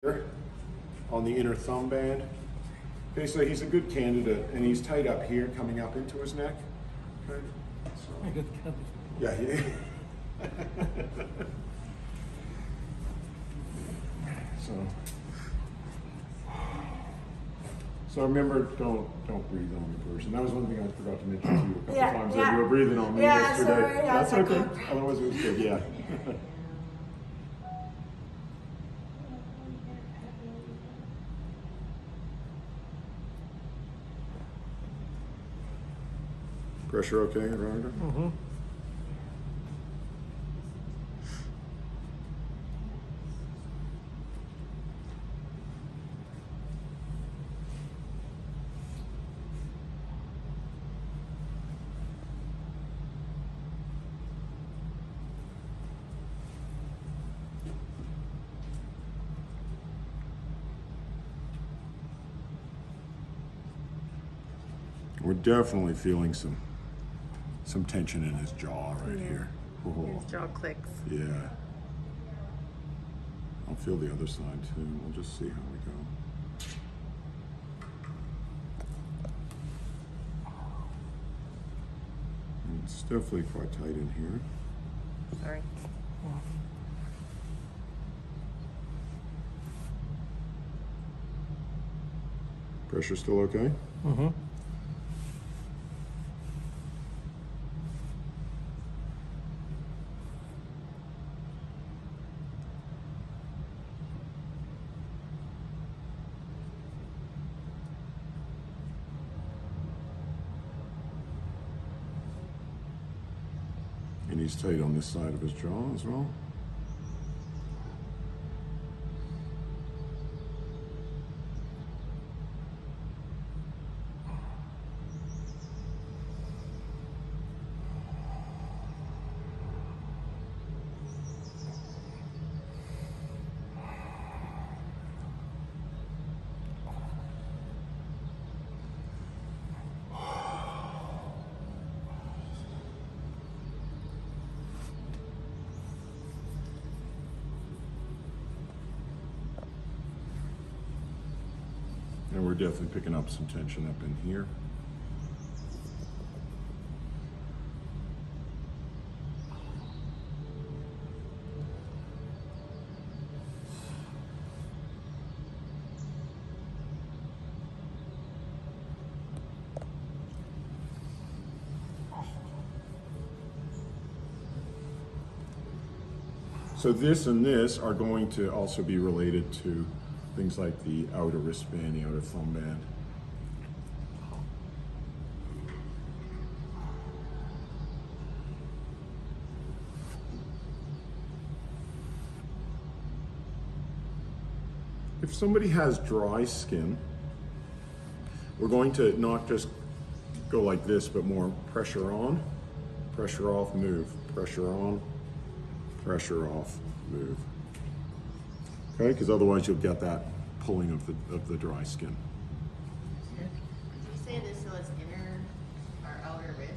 on the inner thumb band. Okay, so he's a good candidate, and he's tight up here, coming up into his neck. Okay, so, yeah, so remember, don't breathe on the person. That was one thing I forgot to mention to you a couple times. That you were breathing on me yesterday. Sorry, That's okay. Otherwise, it was good. Yeah. Pressure okay, Raynor? Mm-hmm. We're definitely feeling some tension in his jaw right here. Oh. His jaw clicks. Yeah. I'll feel the other side too. We'll just see how we go. It's definitely quite tight in here. Sorry. Pressure still okay? Mm-hmm. And he's tight on this side of his jaw as well. And we're definitely picking up some tension up in here. So this and this are going to also be related to things like the outer wristband, the outer thumb band. If somebody has dry skin, we're going to not just go like this, but more pressure on, pressure off, move, pressure on, pressure off, move. Okay, because otherwise you'll get that pulling of the dry skin. Did you say this so it's inner or outer wrist?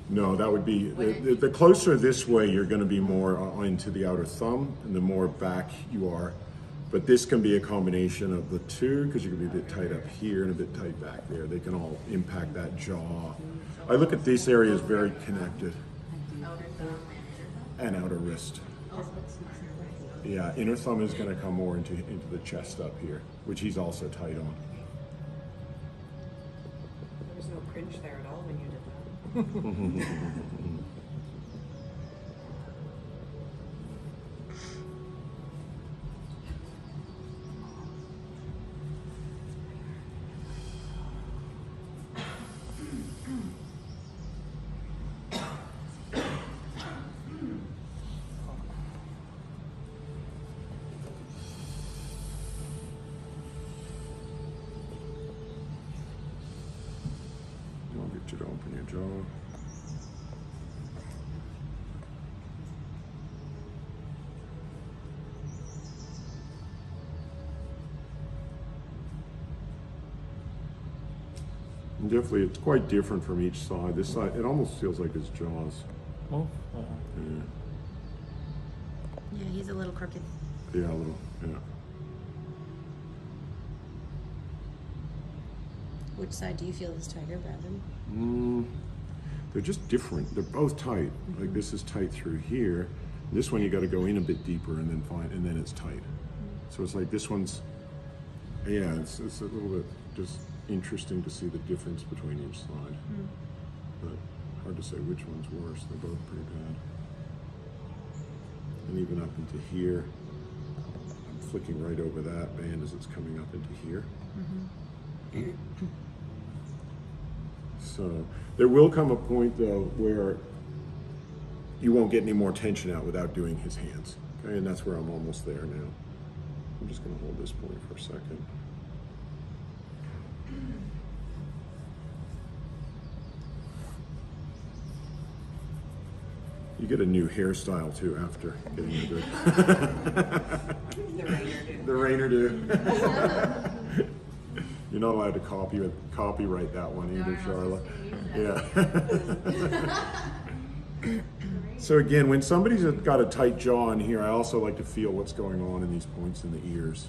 No, that would be, the closer this way, you're going to be more into the outer thumb, and the more back you are. But this can be a combination of the two, because you can be a bit tight up here and a bit tight back there. They can all impact that jaw. I look at this area as very connected. Outer thumb And outer wrist. Yeah, inner thumb is going to come more into the chest up here, which he's also tight on. There was no cringe there at all when you did that. I'll get you to open your jaw. And definitely, it's quite different from each side. This side, it almost feels like his jaws. Oh, Yeah, Yeah, he's a little crooked. yeah, a little, yeah. Which side do you feel is tighter, Brandon? They're just different. They're both tight. Like this is tight through here. This one you got to go in a bit deeper and then it's tight. So it's like this one's, yeah, it's a little bit just interesting to see the difference between each side. But hard to say which one's worse. They're both pretty bad. And even up into here, I'm flicking right over that band as it's coming up into here. So there will come a point though where you won't get any more tension out without doing his hands. Okay, and that's where I'm almost there now. I'm just going to hold this point for a second. You get a new hairstyle too after getting the good. The Raynor do. You're not allowed to copyright that one either, Charlotte. Yeah. So again, when somebody's got a tight jaw in here, I also like to feel what's going on in these points in the ears.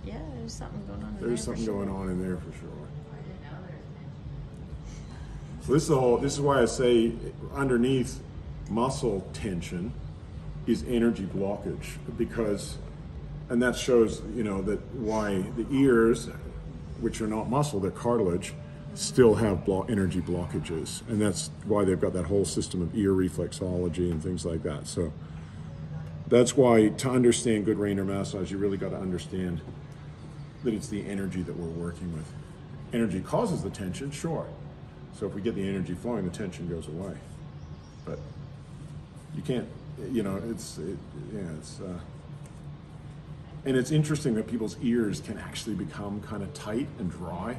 Yeah, there's something going on in there. There's something going on in there for sure. I didn't know there was So an this is why I say underneath muscle tension is energy blockage, because, and that shows, you know, that why the ears, which are not muscle, they're cartilage, still have energy blockages, and that's why they've got that whole system of ear reflexology and things like that. So that's why to understand good Raynor massage, you really got to understand that it's the energy that we're working with. Energy causes the tension, sure. So if we get the energy flowing, the tension goes away. But you can't, you know, and it's interesting that people's ears can actually become kind of tight and dry.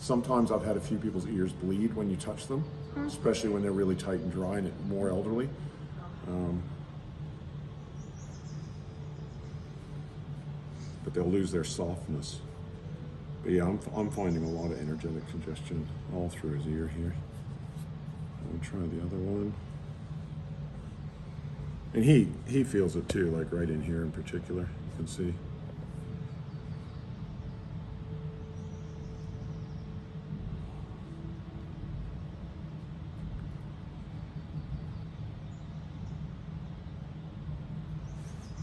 Sometimes I've had a few people's ears bleed when you touch them, especially when they're really tight and dry and more elderly. But they'll lose their softness. But yeah, I'm finding a lot of energetic congestion all through his ear here. I'll try the other one. And he feels it too, like right in here in particular, you can see.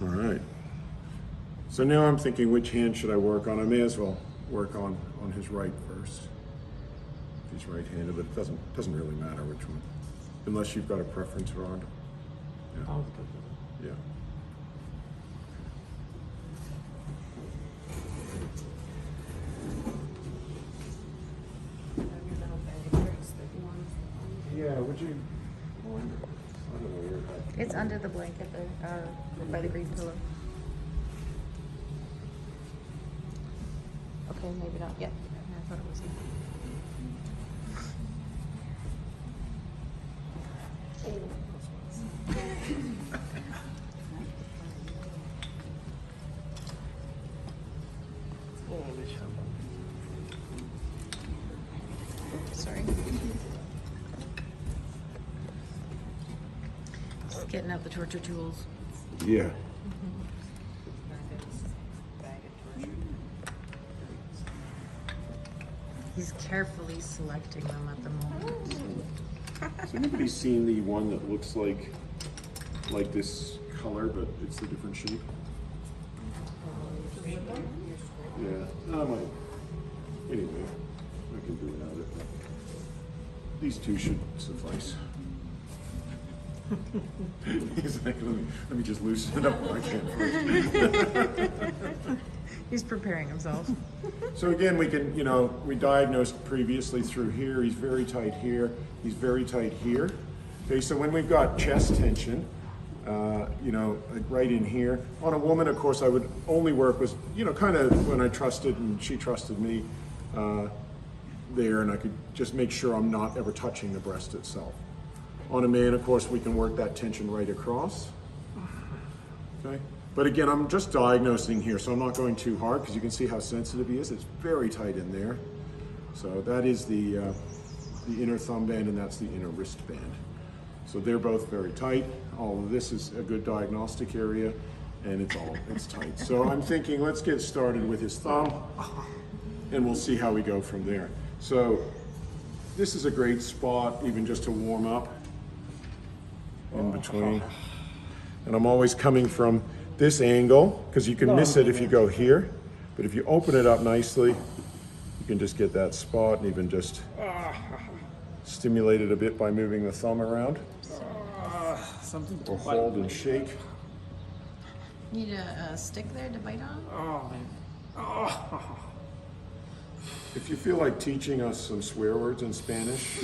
All right. So now I'm thinking, which hand should I work on? I may as well work on his right first. He's right-handed, but it doesn't really matter which one, unless you've got a preference, Rod. Yeah. Yeah. Yeah, would you mind? I don't know where that. It's under the blanket there, by the green pillow. Okay, maybe not yet. I thought it was. Sorry. Just getting out the torture tools. Yeah. He's carefully selecting them at the moment. Has anybody seen the one that looks like this color, but it's a different shape? Yeah, I might. Anyway, I can do without it. But these two should suffice. He's like, let me just loosen it up. I can't first. He's preparing himself. So again, we can, you know, we diagnosed previously through here. He's very tight here. He's very tight here. Okay, so when we've got chest tension, you know, like right in here. On a woman, of course, I would only work with, you know, kind of when I trusted and she trusted me there, and I could just make sure I'm not ever touching the breast itself. On a man, of course, we can work that tension right across. Okay. But again, I'm just diagnosing here, so I'm not going too hard because you can see how sensitive he is. It's very tight in there. So that is the inner thumb band, and that's the inner wrist band. So they're both very tight. All of this is a good diagnostic area, and it's tight. So I'm thinking, let's get started with his thumb, and we'll see how we go from there. So this is a great spot even just to warm up in between. And I'm always coming from this angle because you can miss it if you go here. But if you open it up nicely, you can just get that spot and even just stimulate it a bit by moving the thumb around. Something to Or bite. hold and shake. Need a stick there to bite on? Oh, man. Oh. If you feel like teaching us some swear words in Spanish,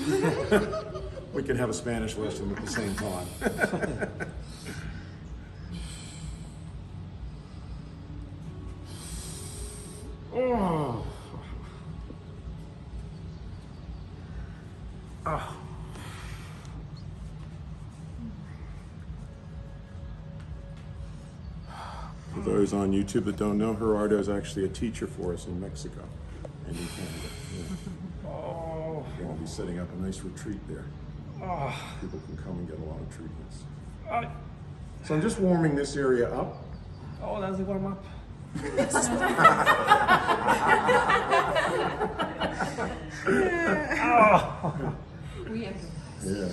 we can have a Spanish lesson at the same time. Oh. Oh. For those on YouTube that don't know, Gerardo is actually a teacher for us in Mexico and in Canada. Yeah. Oh. We'll be setting up a nice retreat there. Oh. People can come and get a lot of treatments. Oh. So I'm just warming this area up. Oh, that's the warm up. Yeah.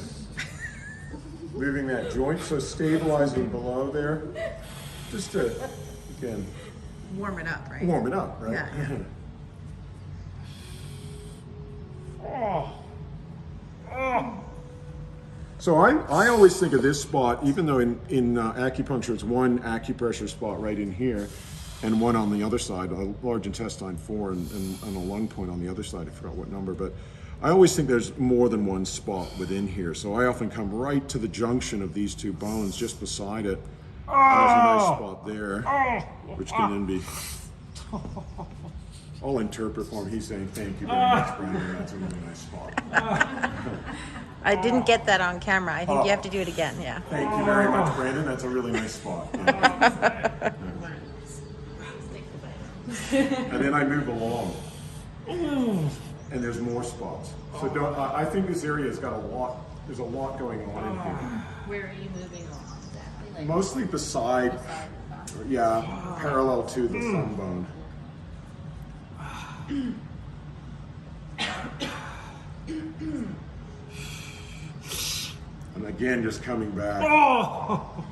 Moving that joint, so stabilizing below there. Just to, again, Warm it up, right? warm it up, right? Yeah, yeah. Oh. Oh. So I always think of this spot, even though in acupuncture it's one acupressure spot right in here and one on the other side, a large intestine 4 and a lung point on the other side, I forgot what number, but I always think there's more than one spot within here. So I often come right to the junction of these two bones just beside it. There's a nice spot there, which can then be, I'll interpret for him. He's saying, thank you very much, Brandon. That's a really nice spot. I didn't get that on camera. I think you have to do it again, yeah. Thank you very much, Brandon. That's a really nice spot. Yeah. And then I move along, and there's more spots. So I think this area has got a lot. There's a lot going on in here. Where are you moving along exactly? Like Mostly beside, yeah, parallel to the thumb bone. And again, just coming back. Oh.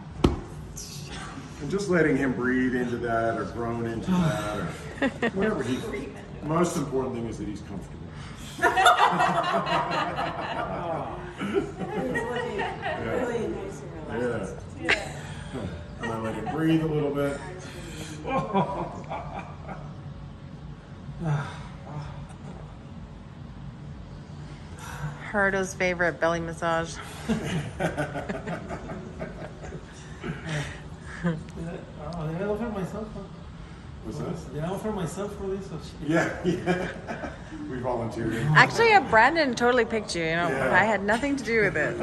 And just letting him breathe into that or groan into that or whatever he. Most important thing is that he's comfortable. Really nice and relaxed. Yeah. And I let him breathe a little bit. Gerardo's favorite belly massage. Did I offer myself? What's that? Did I offer myself for this? Or Yeah. We volunteered. Actually, Brandon totally picked you, you know. Yeah. I had nothing to do with it.